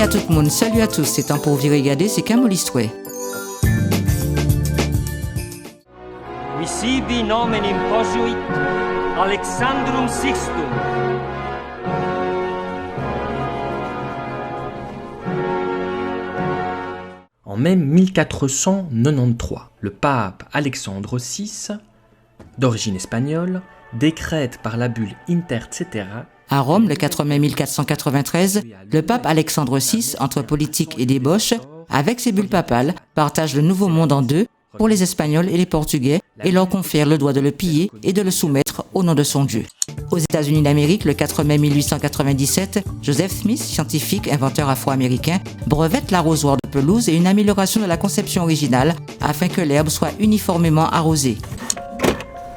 à tout le monde, salut à tous, c'est temps pour vous regarder, c'est Camol l'histoire. Visibi nomen imposuit Alexandrum Sixtum. En mai 1493, le pape Alexandre VI, d'origine espagnole, décrète par la bulle Inter Cetera. À Rome, le 4 mai 1493, le pape Alexandre VI, entre politique et débauche, avec ses bulles papales, partage le Nouveau Monde en deux pour les Espagnols et les Portugais et leur confère le droit de le piller et de le soumettre au nom de son Dieu. Aux États-Unis d'Amérique, le 4 mai 1897, Joseph Smith, scientifique, inventeur afro-américain, brevette l'arrosoir de pelouse et une amélioration de la conception originale afin que l'herbe soit uniformément arrosée.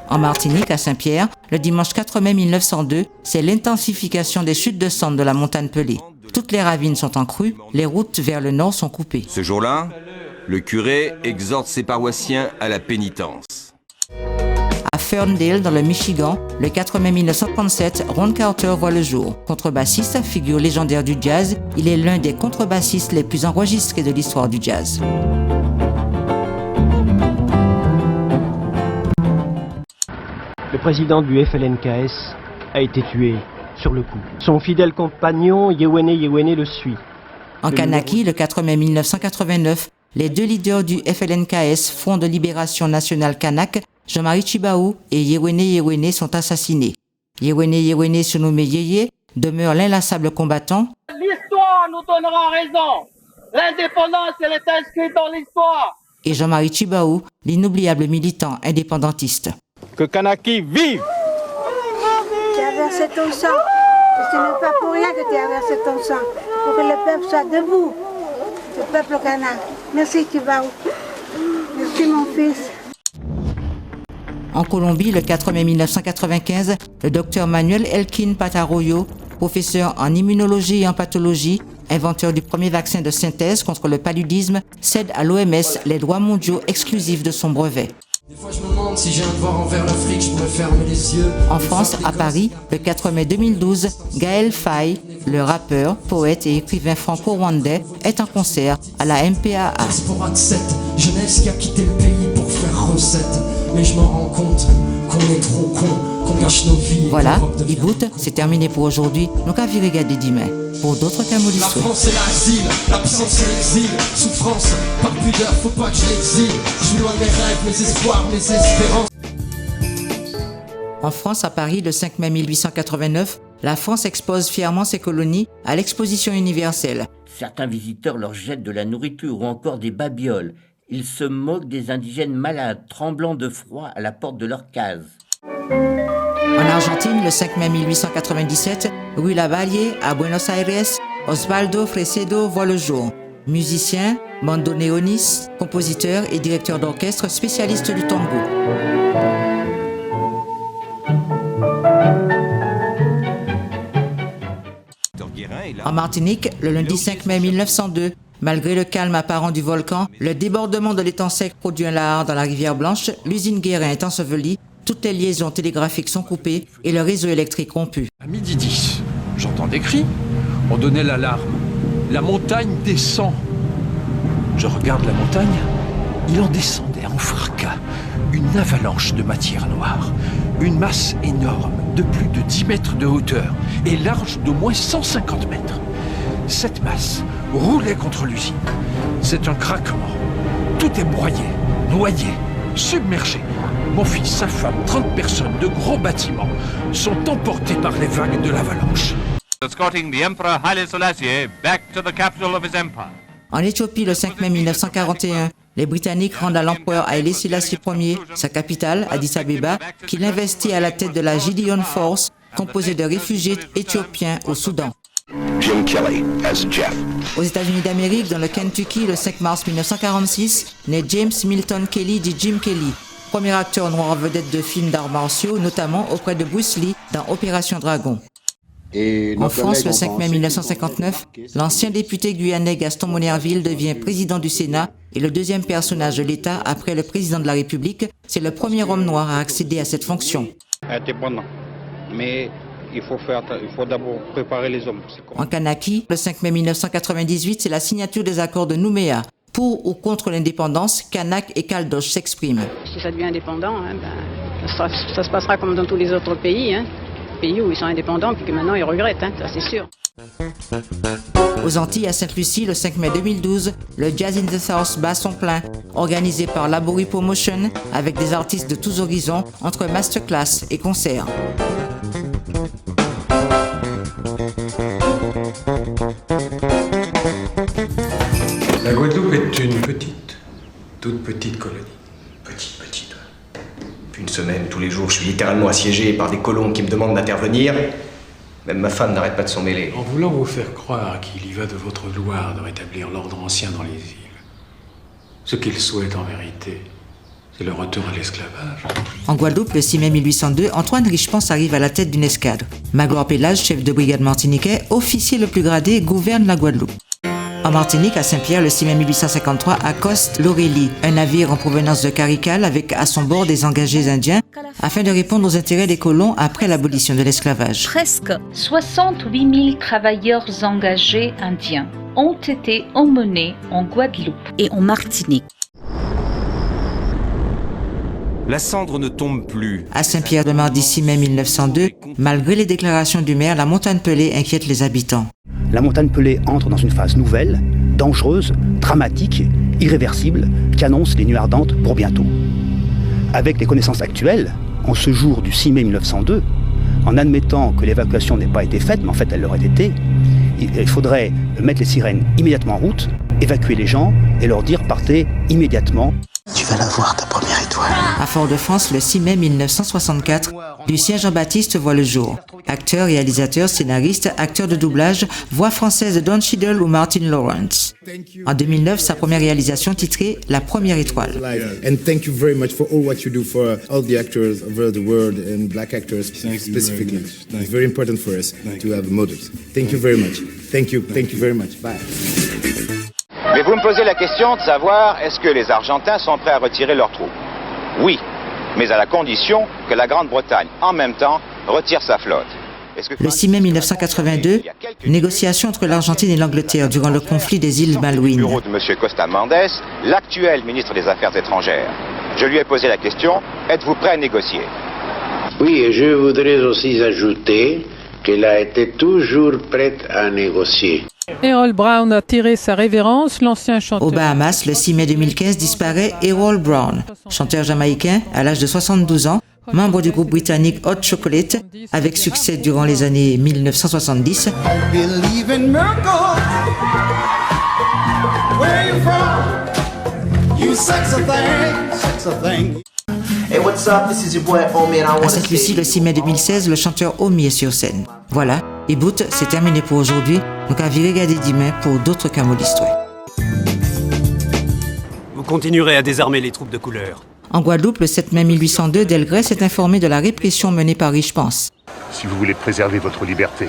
En Martinique, à Saint-Pierre, le dimanche 4 mai 1902, c'est l'intensification des chutes de cendres de la montagne Pelée. Toutes les ravines sont en crue, les routes vers le nord sont coupées. Ce jour-là, le curé exhorte ses paroissiens à la pénitence. À Ferndale, dans le Michigan, le 4 mai 1937, Ron Carter voit le jour. Contrebassiste, figure légendaire du jazz, il est l'un des contrebassistes les plus enregistrés de l'histoire du jazz. Le président du FLNKS a été tué sur le coup. Son fidèle compagnon Yewene le suit. En Kanaki, le 4 mai 1989, les deux leaders du FLNKS, Front de Libération Nationale Kanak, Jean-Marie Tjibaou et Yewene sont assassinés. Yewene, surnommé Yeye, demeure l'inlassable combattant. L'histoire nous donnera raison. L'indépendance, elle est inscrite dans l'histoire. Et Jean-Marie Tjibaou, l'inoubliable militant indépendantiste. Que Kanaki vive! Tu as versé ton sang. Ce n'est pas pour rien que tu as versé ton sang. Pour que le peuple soit debout. Le peuple kanak. Merci Tjibaou. Merci mon fils. En Colombie, le 4 mai 1995, le docteur Manuel Elkin Pataroyo, professeur en immunologie et en pathologie, inventeur du premier vaccin de synthèse contre le paludisme, cède à l'OMS les droits mondiaux exclusifs de son brevet. Des fois je me demande si j'ai un devoir envers l'Afrique, je pourrais fermer les yeux. En France, à Paris, le 4 mai 2012, Gaël Faye, le rappeur, poète et écrivain franco-rwandais, est en concert à la MPAA. Diaspora de cette jeunesse qui a quitté le pays pour faire recette. Mais je m'en rends compte qu'on est trop con, qu'on gâche nos vies. Voilà, Ibout, c'est terminé pour aujourd'hui. Nous qu'à virer regarder demain. Pour d'autres Camol La l'histoire. France c'est l'asile, l'absence c'est l'exil. Souffrance, par pudeur, faut pas que je l'exile. Je suis loin de mes rêves, mes espoirs, mes espérances. En France, à Paris, le 5 mai 1889, la France expose fièrement ses colonies à l'exposition universelle. Certains visiteurs leur jettent de la nourriture ou encore des babioles. Ils se moquent des indigènes malades, tremblant de froid à la porte de leur case. En Argentine, le 5 mai 1897, Rue Lavalle, à Buenos Aires, Osvaldo Fresedo voit le jour. Musicien, bandoneoniste, compositeur et directeur d'orchestre spécialiste du tango. En Martinique, le lundi 5 mai 1902, malgré le calme apparent du volcan, le débordement de l'étang sec produit un lahar dans la rivière Blanche, l'usine Guérin est ensevelie, toutes les liaisons télégraphiques sont coupées et le réseau électrique rompu. À midi 10, j'entends des cris. On donnait l'alarme. La montagne descend. Je regarde la montagne. Il en descendait en fracas. Une avalanche de matière noire. Une masse énorme de plus de 10 mètres de hauteur et large d'au moins 150 mètres. Cette masse roulait contre l'usine. C'est un craquement. Tout est broyé, noyé, submergé. Mon fils, sa femme, 30 personnes de gros bâtiments sont emportés par les vagues de l'avalanche. Escorting the Emperor Haile Selassie back to the capital of his empire. En Éthiopie, le 5 mai 1941, les Britanniques rendent à l'empereur Haile Selassie Ier sa capitale, Addis Abeba, qu'il investit à la tête de la Gideon Force, composée de réfugiés éthiopiens au Soudan. Jim Kelly as Jeff. Aux États-Unis d'Amérique, dans le Kentucky, le 5 mars 1946, naît James Milton Kelly dit Jim Kelly, premier acteur noir vedette de films d'arts martiaux, notamment auprès de Bruce Lee dans Opération Dragon. En France, le 5 mai 1959, l'ancien député guyanais Gaston Monnerville devient président du Sénat et le deuxième personnage de l'État après le président de la République. C'est le premier homme noir à accéder à cette fonction. Indépendant. Mais il faut d'abord préparer les hommes. En Kanaki, le 5 mai 1998, c'est la signature des accords de Nouméa. Pour ou contre l'indépendance, Kanak et Caldoche s'expriment. Si ça devient indépendant, ça se passera comme dans tous les autres pays. Pays où ils sont indépendants puis que maintenant ils regrettent, ça c'est sûr. Aux Antilles, à Sainte-Lucie, le 5 mai 2012, le Jazz in the South bat son plein, organisé par Laborie Promotion avec des artistes de tous horizons entre masterclass et concerts. La Guadeloupe est une toute petite colonie. Petite. Depuis une semaine, tous les jours, je suis littéralement assiégé par des colons qui me demandent d'intervenir. Même ma femme n'arrête pas de s'en mêler. En voulant vous faire croire qu'il y va de votre gloire de rétablir l'ordre ancien dans les îles, ce qu'ils souhaitent en vérité, c'est le retour à l'esclavage. En Guadeloupe, le 6 mai 1802, Antoine Richepens arrive à la tête d'une escadre. Magloire Pélage, chef de brigade martiniquais, officier le plus gradé, gouverne la Guadeloupe. En Martinique, à Saint-Pierre, le 6 mai 1853, accoste l'Aurélie, un navire en provenance de Carical avec à son bord des engagés indiens afin de répondre aux intérêts des colons après l'abolition de l'esclavage. Presque 68 000 travailleurs engagés indiens ont été emmenés en Guadeloupe et en Martinique. La cendre ne tombe plus. À Saint-Pierre le mardi 6 mai 1902, malgré les déclarations du maire, la montagne Pelée inquiète les habitants. La montagne Pelée entre dans une phase nouvelle, dangereuse, dramatique, irréversible, qui annonce les nuits ardentes pour bientôt. Avec les connaissances actuelles, en ce jour du 6 mai 1902, en admettant que l'évacuation n'ait pas été faite, mais en fait elle l'aurait été, il faudrait mettre les sirènes immédiatement en route, évacuer les gens et leur dire partez immédiatement. Tu vas la voir, ta première étoile. À Fort-de-France, le 6 mai 1964, Lucien Jean-Baptiste voit le jour. Acteur, réalisateur, scénariste, acteur de doublage, voix française de Don Cheadle ou Martin Lawrence. En 2009, sa première réalisation titrée La Première Étoile. And thank you very much for all what you do for all the actors over the world and black actors specifically. It's very important for us to have models. Thank you very much. Thank you very much. Bye. Mais vous me posez la question de savoir est-ce que les Argentins sont prêts à retirer leurs troupes? Oui, mais à la condition que la Grande-Bretagne, en même temps, retire sa flotte. Le 6 mai 1982, négociations entre l'Argentine et l'Angleterre durant le conflit des îles Malouines. Au bureau de M. Costa Mendes, l'actuel ministre des Affaires étrangères. Je lui ai posé la question, êtes-vous prêt à négocier? Oui, et je voudrais aussi ajouter qu'elle a été toujours prête à négocier. Errol Brown a tiré sa révérence, l'ancien chanteur. Aux Bahamas, le 6 mai 2015, disparaît Errol Brown, chanteur jamaïcain à l'âge de 72 ans, membre du groupe britannique Hot Chocolate, avec succès durant les années 1970. Hey, what's up? This is your boy Omi and I À Sainte-Lucie, le 6 mai 2016, le chanteur Omi est sur scène. Voilà, et bout, c'est terminé pour aujourd'hui. Donc à virer regarder demain pour d'autres camots d'histoire. Vous continuerez à désarmer les troupes de couleur. En Guadeloupe, le 7 mai 1802, Delgrès s'est informé de la répression menée par Richepens. Si vous voulez préserver votre liberté,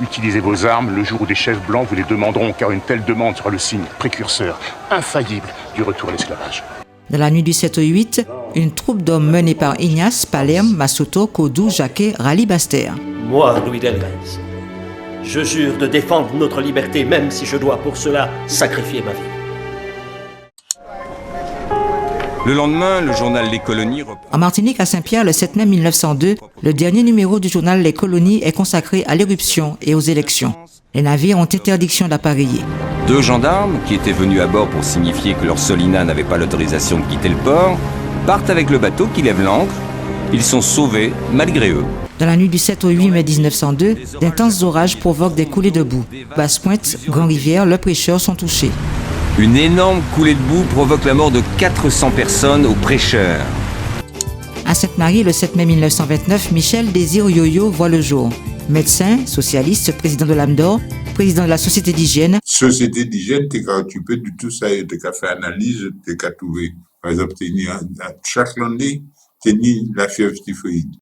utilisez vos armes le jour où des chefs blancs vous les demanderont, car une telle demande sera le signe précurseur, infaillible du retour à l'esclavage. Dans la nuit du 7 au 8, une troupe d'hommes menée par Ignace, Palerme, Massoto, Codou, Jacquet, rallie Basse-Terre. Moi, Louis Delgrès, je jure de défendre notre liberté, même si je dois pour cela sacrifier ma vie. Le lendemain, le journal Les Colonies reprend. En Martinique, à Saint-Pierre, le 7 mai 1902, le dernier numéro du journal Les Colonies est consacré à l'éruption et aux élections. Les navires ont interdiction d'appareiller. 2 gendarmes, qui étaient venus à bord pour signifier que leur solina n'avait pas l'autorisation de quitter le port, partent avec le bateau qui lève l'ancre. Ils sont sauvés malgré eux. Dans la nuit du 7 au 8 mai 1902, d'intenses orages provoquent des coulées de boue. Basse-Pointe, Grand-Rivière, Le Prêcheur sont touchés. Une énorme coulée de boue provoque la mort de 400 personnes au Prêcheur. À Sainte-Marie, le 7 mai 1929, Michel Désir Yo-Yo voit le jour. Médecin, socialiste, président de l'âme d'or, président de la Société d'hygiène. Société d'hygiène, tu es occupé de tout ça, tu as fait analyse, tu as trouvé. Par exemple, chaque lundi, tu as la fièvre typhoïde.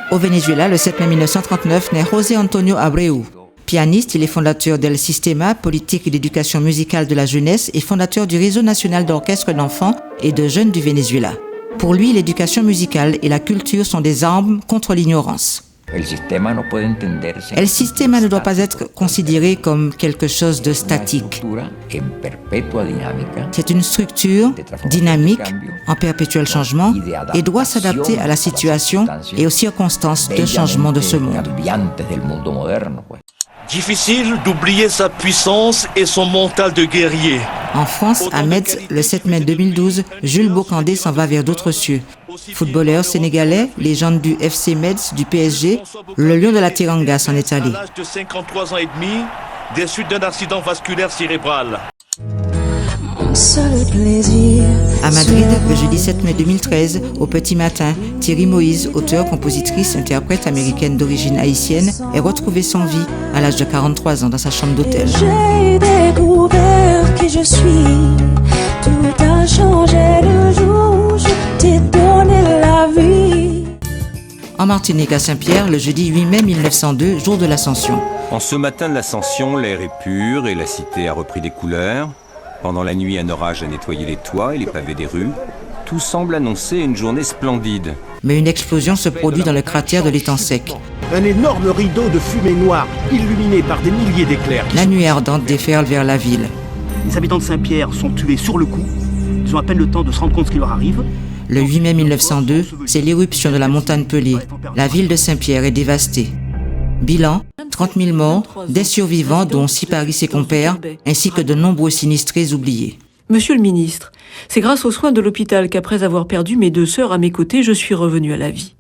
Au Venezuela, le 7 mai 1939, naît José Antonio Abreu. Pianiste, il est fondateur d'El Sistema, politique et d'éducation musicale de la jeunesse et fondateur du réseau national d'orchestres d'enfants et de jeunes du Venezuela. Pour lui, l'éducation musicale et la culture sont des armes contre l'ignorance. El sistema ne doit pas être considéré comme quelque chose de statique. C'est une structure dynamique, en perpétuel changement, et doit s'adapter à la situation et aux circonstances de changement de ce monde. Difficile d'oublier sa puissance et son mental de guerrier. En France, à Metz, le 7 mai 2012, Jules Bocandé s'en va vers d'autres cieux. Footballeur sénégalais, légende du FC Metz, du PSG, le lion de la Teranga s'en est allé. À l'âge de 53 ans et demi, des suites d'un accident vasculaire cérébral. À Madrid, le jeudi 7 mai 2013, au petit matin, Thierry Moïse, auteure, compositrice, interprète américaine d'origine haïtienne, est retrouvée sans vie à l'âge de 43 ans dans sa chambre d'hôtel. J'ai découvert qui je suis, tout a changé le jour où je t'ai donné la vie. En Martinique, à Saint-Pierre, le jeudi 8 mai 1902, jour de l'Ascension. En ce matin de l'Ascension, l'air est pur et la cité a repris des couleurs. Pendant la nuit, un orage a nettoyé les toits et les pavés des rues. Tout semble annoncer une journée splendide. Mais une explosion se produit dans le cratère de l'étang sec. Un énorme rideau de fumée noire, illuminé par des milliers d'éclairs. La nuit ardente déferle vers la ville. Les habitants de Saint-Pierre sont tués sur le coup. Ils ont à peine le temps de se rendre compte ce qui leur arrive. Le 8 mai 1902, c'est l'éruption de la montagne Pelée. La ville de Saint-Pierre est dévastée. Bilan, 30 000 morts, des survivants dont Sipari ses compères, ainsi que de nombreux sinistrés oubliés. Monsieur le ministre, c'est grâce aux soins de l'hôpital qu'après avoir perdu mes 2 sœurs à mes côtés, je suis revenu à la vie.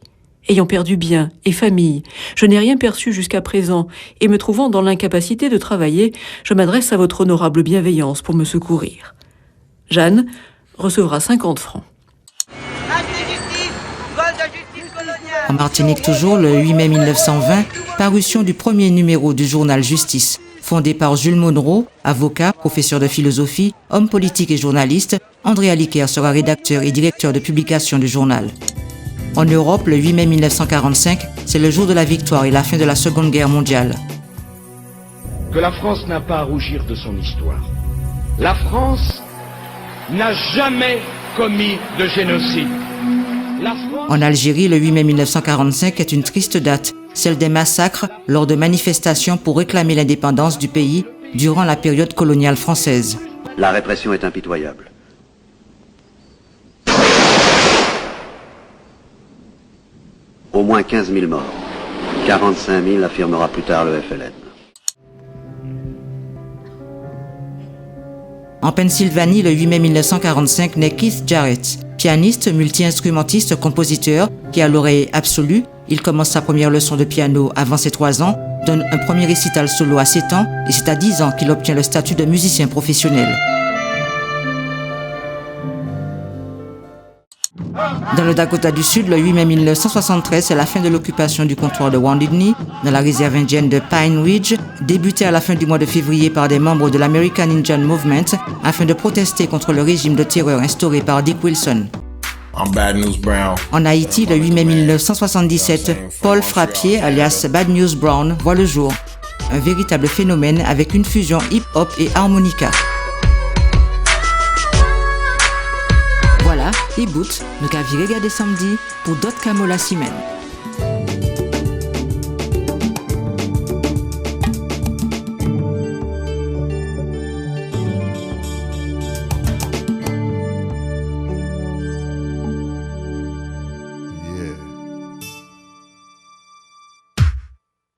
Ayant perdu biens et famille, je n'ai rien perçu jusqu'à présent et me trouvant dans l'incapacité de travailler, je m'adresse à votre honorable bienveillance pour me secourir. Jeanne recevra 50 francs. En Martinique toujours, le 8 mai 1920, parution du premier numéro du journal Justice. Fondé par Jules Monroe, avocat, professeur de philosophie, homme politique et journaliste, André Aliker sera rédacteur et directeur de publication du journal. En Europe, le 8 mai 1945, c'est le jour de la victoire et la fin de la Seconde Guerre mondiale. Que la France n'a pas à rougir de son histoire. La France n'a jamais commis de génocide. En Algérie, le 8 mai 1945 est une triste date, celle des massacres lors de manifestations pour réclamer l'indépendance du pays durant la période coloniale française. La répression est impitoyable. Au moins 15 000 morts. 45 000 affirmera plus tard le FLN. En Pennsylvanie, le 8 mai 1945, naît Keith Jarrett. Pianiste, multi-instrumentiste, compositeur, qui a l'oreille absolue. Il commence sa première leçon de piano avant ses 3 ans, donne un premier récital solo à 7 ans et c'est à 10 ans qu'il obtient le statut de musicien professionnel. Dans le Dakota du Sud, le 8 mai 1973, c'est la fin de l'occupation du comptoir de Wounded Knee, dans la réserve indienne de Pine Ridge, débutée à la fin du mois de février par des membres de l'American Indian Movement, afin de protester contre le régime de terreur instauré par Dick Wilson. En Haïti, le 8 mai 1977, Paul Frappier, alias Bad News Brown, voit le jour. Un véritable phénomène avec une fusion hip-hop et harmonica. Voilà, e-boot, nous avons regardé samedi pour d'autres camos la semaine.